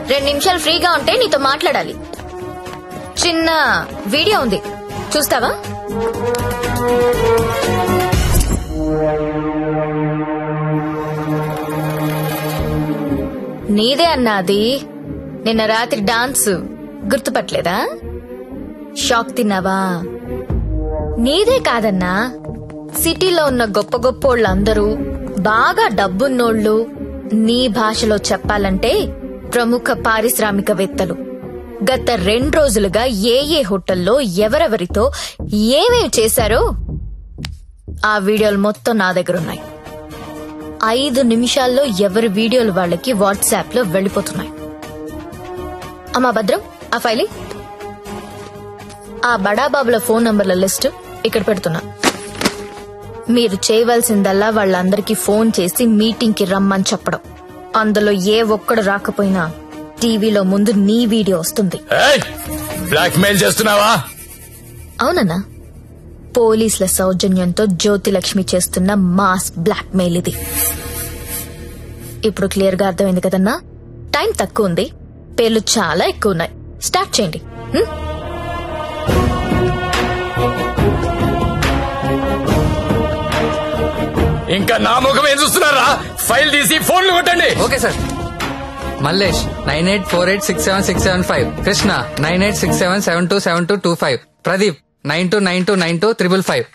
2 నిమిషాలు ఫ్రీగా ఉంటే నీతో మాట్లాడాలి. చిన్న వీడియో ఉంది, చూస్తావా? నీదే అన్నాది. నిన్న రాత్రి డాన్స్ గుర్తుపట్టలేదా? షాక్ తిన్నావా? నీదే కాదన్నా, సిటీలో ఉన్న గొప్ప గొప్పోళ్ళందరూ బాగా డబ్బున్నోళ్లు, నీ భాషలో చెప్పాలంటే ప్రముఖ పారిశ్రామికవేత్తలు గత 2 రోజులుగా ఏ హోటల్లో ఎవరెవరితో ఏమేమి చేశారో ఆ వీడియోలు మొత్తం నా దగ్గర ఉన్నాయి. 5 నిమిషాల్లో ఎవరి వీడియోలు వాళ్ళకి వాట్సాప్ లో వెళ్లిపోతున్నాయి. అమ్మా భద్రం, ఆ ఫైలి ఆ బడాబాబుల ఫోన్ నంబర్ల లిస్టు ఇక్కడ పెడుతున్నా. మీరు చేయవలసిందల్లా వాళ్ళందరికీ ఫోన్ చేసి మీటింగ్ కి రమ్మని చెప్పడం. అందులో ఏ ఒక్కడు రాకపోయినా టీవీలో ముందు నీ వీడియో వస్తుంది. బ్లాక్ మెయిల్ చేస్తున్నావా? అవునన్నా, పోలీసుల సౌజన్యంతో జ్యోతిలక్ష్మి చేస్తున్న మాస్ బ్లాక్ మెయిల్ ఇది. ఇప్పుడు క్లియర్ గా అర్థమైంది కదన్నా? టైం తక్కువ ఉంది, పేర్లు చాలా ఎక్కువ ఉన్నాయి. స్టార్ట్ చేయండి. ఇంకా నా ముఖం ఏం చూస్తున్నారా? ఫైల్ తీసి ఫోన్లు కొట్టండి. Okay sir. Mallesh 9848676775, Krishna 9867727225, Pradeep 92929255.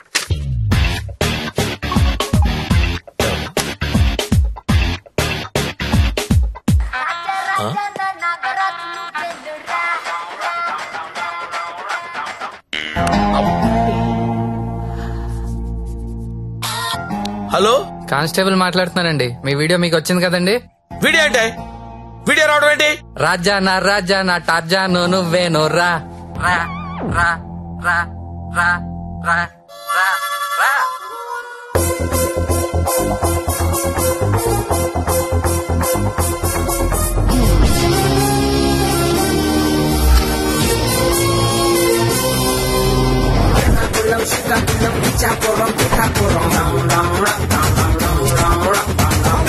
Hello, constable మాట్లాడుతున్నానండి. మీ వీడియో మీకు వచ్చింది కదండి? వీడియో అంటే వీడియో రావడం ఏంటి? రాజా నా టార్జాను నువ్వేను రా రా రా రా రా రా రా రా.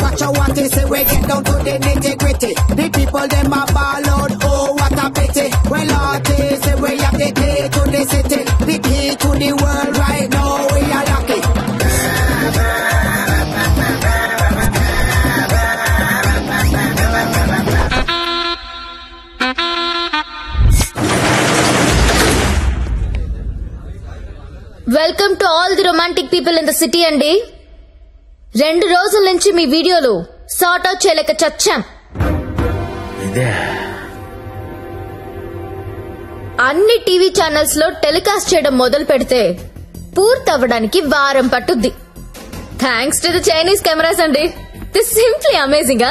What you want is we get down to the nitty-gritty. The people them a ball out, oh what a pity. Well artists say we have the key to the city, the key to the world right now. We are lucky. Welcome to all the romantic people in the city అండి. 2 రోజుల నుంచి మీ వీడియోలు sort out చేయలేక చచ్చాం. అన్ని TV channels లో telecast చేయడం మొదలు పెడితే పూర్తవ్వడానికి వారం పట్టుద్ది. Thanks to the Chinese cameras అండి. This simply amazing.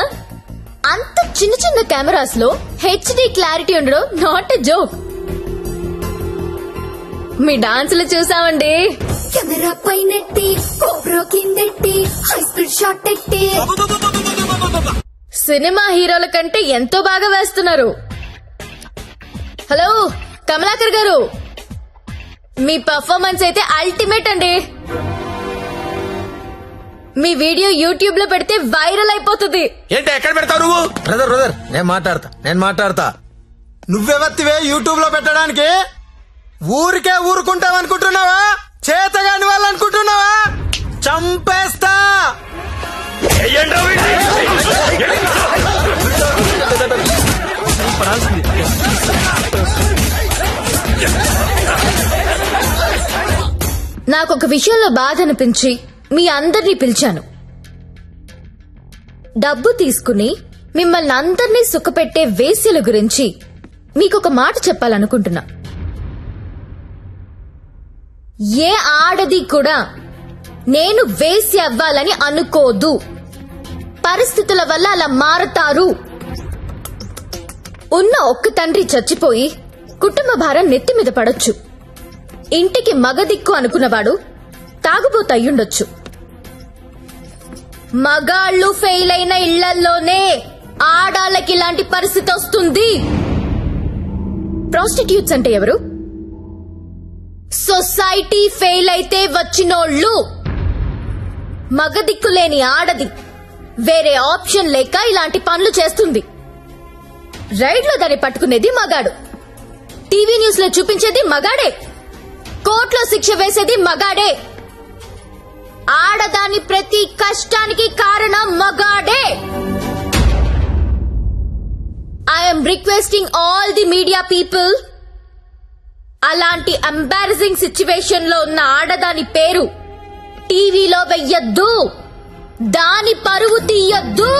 అంత చిన్న చిన్న కెమెరాస్ లో హెచ్డి క్లారిటీ ఉండడం నాట్ ఎ జోక్. మీ డాన్సులు చూసామండి. కెమెరా పైనెట్టి కోబ్రో కిందెట్టి హై స్పీడ్ షాట్ ఎట్టి సినిమా హీరోల కంటే ఎంతో బాగా వేస్తున్నారు. హలో కమలాకర్ గారు, మీ పర్ఫార్మెన్స్ అయితే అల్టిమేట్ అండి. మీ వీడియో యూట్యూబ్ లో పెడితే వైరల్ అయిపోతుంది. ఏంటి ఎక్కడ పెడతావు నువ్వు? బ్రదర్ నేను మాట్లాడతా. నువ్వెవత్తివే యూట్యూబ్ లో పెట్టడానికి? ఊరికే ఊరుకుంటావనుకుంటున్నావా? చేతగాని వాళ్ళు అనుకుంటున్నావా? చంపేస్తా. నాకొక విషయంలో బాధ అనిపించి మీ అందరినీ పిలిచాను. డబ్బు తీసుకుని మిమ్మల్ని అందరినీ సుఖపెట్టే వేశ్యల గురించి మీకొక మాట చెప్పాలనుకుంటున్నా. ఏ ఆడది కూడా నేను వేశ్య అవ్వాలని అనుకోదు. పరిస్థితుల వల్ల అలా మారతారు. ఉన్న ఒక్క తండ్రి చచ్చిపోయి కుటుంబ భారం నెత్తి మీద పడొచ్చు. ఇంటికి మగదిక్కు అనుకున్నవాడు తాగుబోతు అయ్యుండొచ్చు. మగాళ్లు ఫెయిల్ అయిన ఇళ్లల్లోనే ఆడాళ్ళకి ఇలాంటి పరిస్థితి వస్తుంది. ప్రాస్టిట్యూట్స్ అంటే ఎవరు? సొసైటీ ఫెయిల్ అయితే వచ్చినోళ్లు. మగదిక్కు లేని ఆడది వేరే ఆప్షన్ లేక ఇలాంటి పనులు చేస్తుంది. రైడ్ లో దాన్ని పట్టుకునేది మగాడు, టీవీ న్యూస్ లో చూపించేది మగాడే, కోర్టులో శిక్ష వేసేది మగాడే, ఆడదాని ప్రతి కష్టానికి కారణం మగాడే. I'm requesting all the media people, అలాంటి ఎంబారసింగ్ సిచ్యువేషన్ లో ఉన్న ఆడదాని పేరు టీవీలో వెయ్యొద్దు, దాని పరువు తీయొద్దు.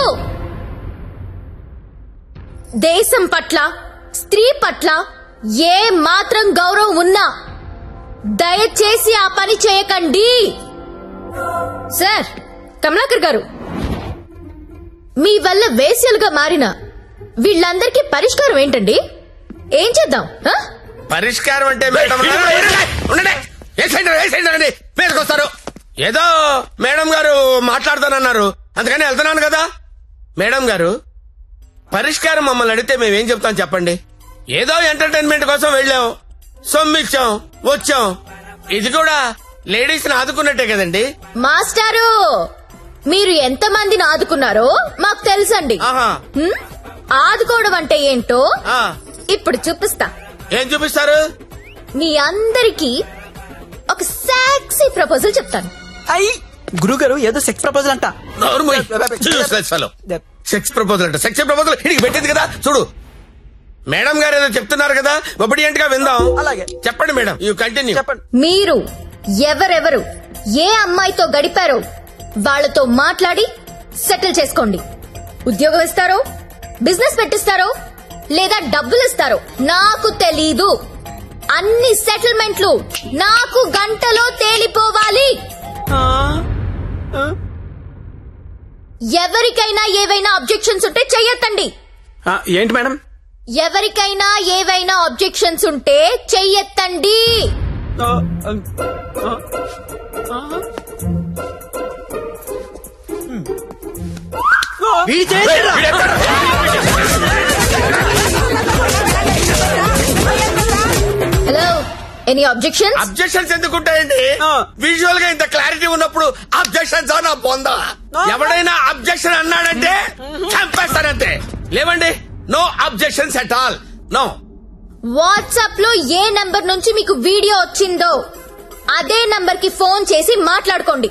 దేశం పట్ల, స్త్రీ పట్ల ఏ మాత్రం గౌరవం ఉన్నా దయచేసి ఆ పని చేయకండి. సార్ కమలాకర్ గారు, మీ వల్ల వేశ్యలుగా మారిన వీళ్ళందరికీ పరిష్కారం ఏంటండి? ఏం చేద్దాం? పరిష్కారం అంటే మేడం మీదకొస్తారు. ఏదో మేడం గారు మాట్లాడతానన్నారు, అందుకని వెళ్తున్నాను కదా. మేడం గారు, పరిష్కారం మమ్మల్ని అడిగితే మేమేం చెప్తాం చెప్పండి? ఏదో ఎంటర్టైన్మెంట్ కోసం వెళ్ళాం, సొమ్మిచ్చాం, వచ్చాం. ఇది కూడా లేడీస్ ని ఆదుకున్నట్టే కదండి. మాస్టారు, మీరు ఎంత మందిని ఆదుకున్నారో మాకు తెలుసండి. ఆదుకోవడం అంటే ఏంటో ఇప్పుడు చూపిస్తా. ఏం చూపిస్తారు? మీ అందరికీ ఒక సెక్సీ ప్రపోజల్ చెప్తాను. అయ్యి గురుగారు, ఏదో సెక్స్ ప్రపోజల్ అంట. సెక్స్ ప్రపోజల్ అంట. సెక్స్ ప్రపోజల్ ఇడికి పెట్టింది కదా చూడు. మేడం గారు ఏదో చెప్తున్నారు కదా, ఒబిడియంట్ గా విందాం. అలాగే చెప్పండి మేడం, యూ కంటిన్యూ. చెప్పండి. మీరు ఎవరెవరు ఏ అమ్మాయితో గడిపారో వాళ్లతో మాట్లాడి సెటిల్ చేసుకోండి. ఉద్యోగం ఇస్తారో, బిజినెస్ పెట్టిస్తారో, లేదా డబ్బులు ఇస్తారో నాకు తెలీదు. అన్ని సెటిల్మెంట్లు నాకు గంటలో తేలిపోవాలి. ఎవరికైనా ఏవైనా అబ్జెక్షన్స్ ఉంటే చెయ్యొద్దండి. ఏంటి మేడం? ఎవరికైనా ఏవైనా అబ్జెక్షన్స్ ఉంటే చెయ్యొద్దండి. Hello, any objections? అబ్జెక్షన్స్ ఎందుకుంటాయండి? విజువల్ గా ఇంత క్లారిటీ ఉన్నప్పుడు అబ్జెక్షన్స్ నా పొందా. ఎవడైనా అబ్జెక్షన్ అన్నాడంటే చంపేస్తానంతే. లేవండి, no objections at all, no. WhatsApp లో ఏ నంబర్ నుంచి మీకు వీడియో వచ్చిందో అదే నంబర్ కి ఫోన్ చేసి మాట్లాడుకోండి.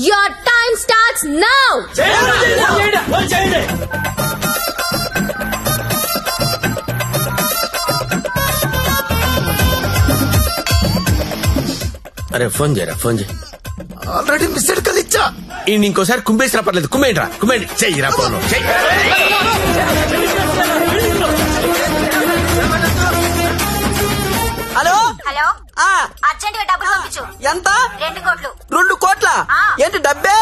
Your time starts now. అరే ఫోన్ చేయరా, ఫోన్ చేయి. ఆల్రెడీ మిస్డ్ కాల్ ఇచ్చా. ఇంకోసారి కుంభేసినా పర్లేదు, కుమ్మేంట్రా, కుమ్మేండి. చెయ్యిరా ఫోన్. హలో హలో, అర్జెంట్ గా డబ్బులు పంపించు. ఎంత? 2 కోట్లు. 2 కోట్ల? ఏంటి డబ్బే?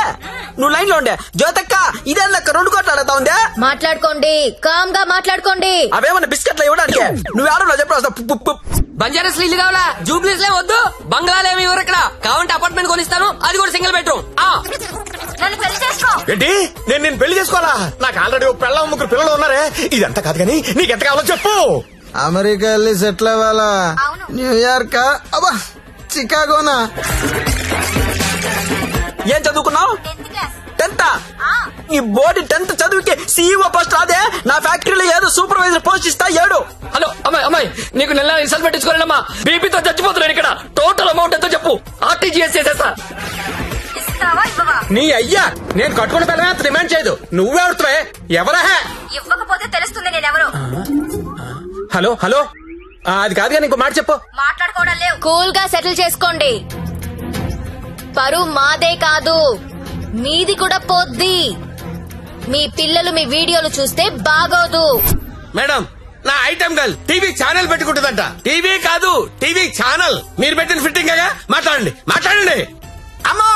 నువ్వు లైన్ లో ఉండే జ్యోతక్క, ఇదే లెక్క 2 కోట్లు అడుగుతా ఉందే. మాట్లాడుకోండి, కామ్ గా మాట్లాడుకోండి. అవేమన్నా బిస్కెట్లు ఇవ్వడానికి నువ్వు ఎవరో చెప్పు. బంజారాస్ ఇల్లు కావాలా? జూబ్లీస్ లే వద్దు, బంగ్లాలు ఏమి ఇవ్వరు ఇక్కడ. కావాలంటే అపార్ట్మెంట్ కొనిస్తాను, అది కూడా సింగిల్ బెడ్రూమ్. నన్ను పెళ్లి చేసుకో. ఏంటి? నేను పెళ్లి చేసుకోవాలా? నాకు ఆల్రెడీ 3 పిల్లలు ఉన్నారే. ఇదంతా కాదు కానీ నీకెంత కావాలో చెప్పు. అమెరికా వెళ్ళి సెటిల్ అవ్వాలా? న్యూయార్క్? అబ్బా, చికాగోనా? ఏం చదువుకున్నావు? 10th? ఈ బోర్డు 10th చదువుకి CEO పోస్ట్ రాదే. నా ఫ్యాక్టరీలో ఏదో సూపర్వైజర్ పోస్ట్ ఇస్తా. 7. హలో అమ్మాయి, నీకు నెల రిసల్ట్ పెట్టించుకోలేనమ్మా. బీపీతో చచ్చిపోతున్నాను ఇక్కడ. టోటల్ అమౌంట్ ఎంతో చెప్పు, RTGS చేసేస్తా. నీ అయ్యా, నేను కట్టుకున్న పిల్లమే అంత డిమాండ్ చేయదు. నువ్వెవరుతావే? ఎవరా? ఇవ్వకపోతే తెలుస్తుంది నేనెవరు. హలో హలో, అది కాదు కానీ ఇంకో మాట చెప్పు. మాట్లాడుకోవడం లేవు. కూల్ గా సెటిల్ చేసుకోండి. పరువు మాదే కాదు, మీది కూడా పోద్ది. మీ పిల్లలు మీ వీడియోలు చూస్తే బాగోదు. మేడం, నా ఐటమ్ గర్ల్ టీవీ ఛానల్ పెట్టుకుంటుందంట. టీవీ కాదు, టీవీ ఛానల్. మీరు పెట్టిన ఫిట్టింగ్ గా మాట్లాడండి. అమ్మో,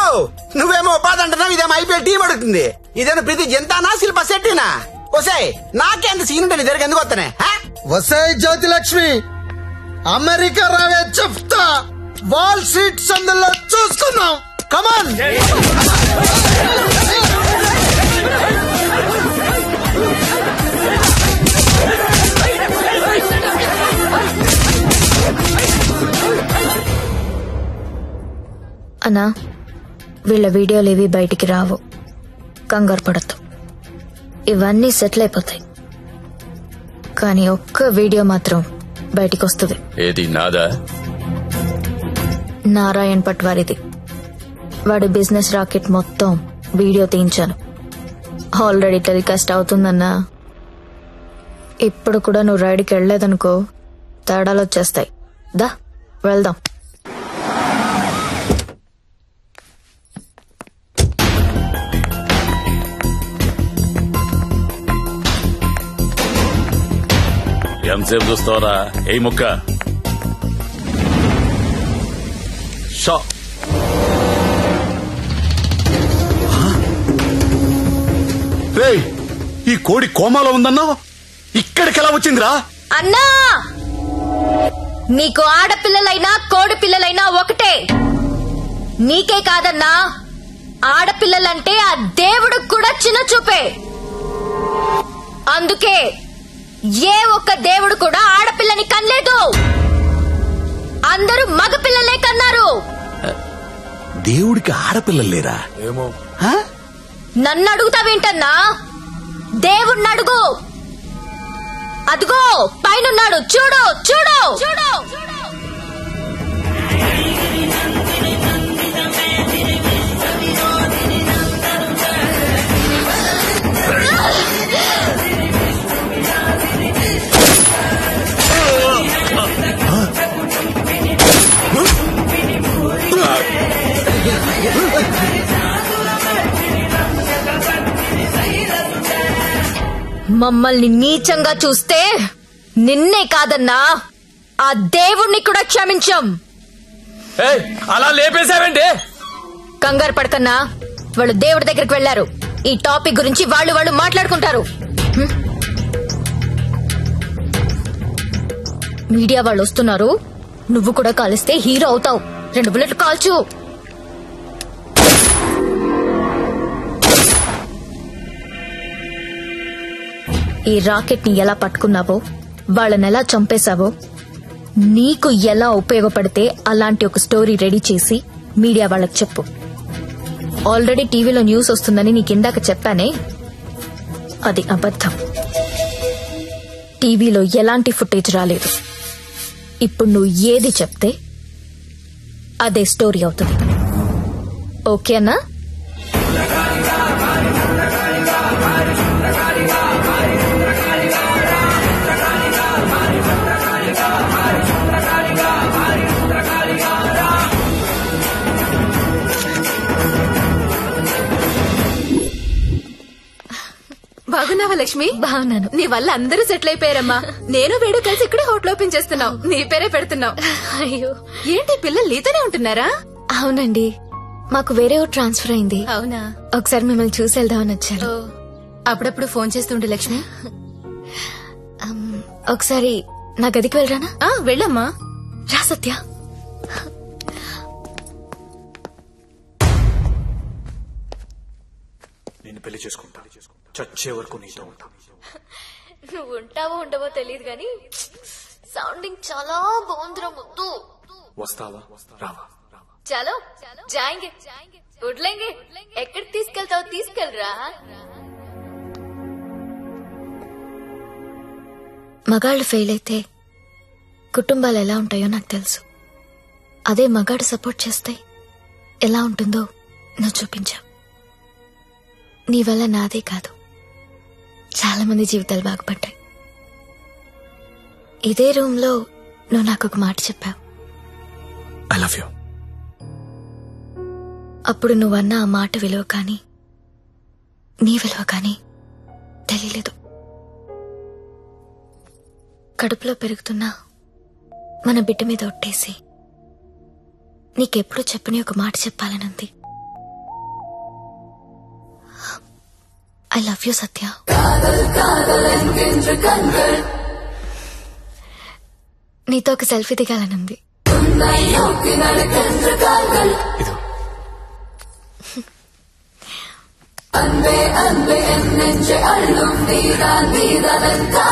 నువ్వేమో ఉపాధి అంటున్నావు, ఇదేమో ఐపీఎల్ టీం అడుగుతుంది. ఇదేమో ప్రతి జంతానా శిల్ప శెట్టినా? వసే, నాకేంత సీన్ ఉంటుంది దగ్గర ఎందుకు వస్తానే? వసే జ్యోతి లక్ష్మి, అమెరికా రావే చెప్తా. వాల్ స్ట్రీట్ సందులో చూసుకుందాం. కమాన్. అన్నా, వీళ్ళ వీడియోలేవి బయటికి రావు, కంగారు పడద్దు. ఇవన్నీ సెటిల్ అయిపోతాయి. కానీ ఒక్క వీడియో మాత్రం బయటికి వస్తుంది. ఏది నాదా? నారాయణ్ పట్వారిది. వాడి బిజినెస్ రాకెట్ మొత్తం వీడియో తీయించాను. ఆల్రెడీ టెలికాస్ట్ అవుతుందన్నా. ఇప్పుడు కూడా నువ్వు రైడ్కి వెళ్లేదనుకో తేడాలు వచ్చేస్తాయి. దా వెళ్దాం. ఎంతసేపు చూస్తావరా? ఏ ముక్క షా. ఈ కోడి కోమాలో ఉందన్నా ఇక్కడికి ఎలా వచ్చిందిరా? అన్నా, నీకు ఆడపిల్లలైనా కోడి పిల్లలైనా ఒకటే. నీకే కాదన్నా, ఆడపిల్లలంటే ఆ దేవుడికి కూడా చిన్న చూపే. అందుకే ఏ ఒక్క దేవుడు కూడా ఆడపిల్లని కనలేదు. అందరూ మగపిల్లలే కన్నారు. దేవుడికి ఆడపిల్లలు లేరా? ఏమో. నన్ను అడుగుతావేంటన్నా? దేవుణ్ణి అడుగు. అదిగో పైనున్నాడు, చూడు చూడు చూడు. మమ్మల్ని నీచంగా చూస్తే నిన్నే కాదన్నా, ఆ దేవుణ్ణి కూడా క్షమించం. అలా లేపేశావంటే? కంగారు పడకన్నా, వాళ్ళు దేవుడి దగ్గరికి వెళ్లారు. ఈ టాపిక్ గురించి వాళ్ళు మాట్లాడుకుంటారు. మీడియా వాళ్ళు వస్తున్నారు. నువ్వు కూడా కాలిస్తే హీరో అవుతావు. 2 బుల్లెట్లు కాల్చు. ఈ రాకెట్ ని ఎలా పట్టుకున్నావో, వాళ్ళని ఎలా చంపేశావో, నీకు ఎలా ఉపయోగపడితే అలాంటి ఒక స్టోరీ రెడీ చేసి మీడియా వాళ్ళకి చెప్పు. ఆల్రెడీ టీవీలో న్యూస్ వస్తుందని నీకిందాక చెప్పానే, అది అబద్ధం. టీవీలో ఎలాంటి ఫుటేజ్ రాలేదు. ఇప్పుడు నువ్వు ఏది చెప్తే అదే స్టోరీ అవుతుంది. ఓకేనా? బాగున్నావా లక్ష్మి? బాగున్నాను. నీ వల్ల అందరూ సెటిల్ అయిపోయారమ్మా. నేను వేడు కలిసి ఇక్కడే హోటల్ ఓపెన్ చేస్తున్నావు. నీ పేరే పెడుతున్నావు. అయ్యో, ఏంటి పిల్లలు నీతోనే ఉంటున్నారా? అవునండి, మాకు వేరే ఊరు ట్రాన్స్ఫర్ అయింది. అవునా? ఒకసారి మిమ్మల్ని చూసి వెళ్దామని వచ్చాను. అప్పుడప్పుడు ఫోన్ చేస్తుండే లక్ష్మి. ఒకసారి నా గదికి వెళ్ళరానా? వెళ్ళమ్మా. రా సత్య. నేను పెళ్లి చేసుకుంటా. చచ్చే వరకు నీతో ఉంటా. నువ్వు ఉంటావో ఉండవో తెలియదు గాని సౌండింగ్ చాలా బాగుందిరా ముద్దు. వస్తావా? రావా? చలో జాయింగే వడ్లేంగే. ఎక్కడికి తీసుకెళ్తావు? తీసుకెళ్ళరా. మగాళ్ళు ఫెయిల్ అయితే కుటుంబాలు ఎలా ఉంటాయో నాకు తెలుసు. అదే మగాడు సపోర్ట్ చేస్తే ఎలా ఉంటుందో నువ్వు చూపించావు. నీ వల్ల నాదే కాదు, చాలా మంది జీవితాలు బాగుపడ్డాయి. ఇదే రూమ్ లో నువ్వు నాకు ఒక మాట చెప్పావు. I love you. అప్పుడు నువ్వన్న ఆ మాట విలువ కానీ నీ విలువ కానీ తెలియలేదు. కడుపులో పెరుగుతున్నా మన బిడ్డ మీద ఒట్టేసి నీకెప్పుడు చెప్పని ఒక మాట చెప్పాలనుంది. ఐ లవ్ యూ సత్య. నీతో ఒక సెల్ఫీ దిగాలనుంది. ఇదో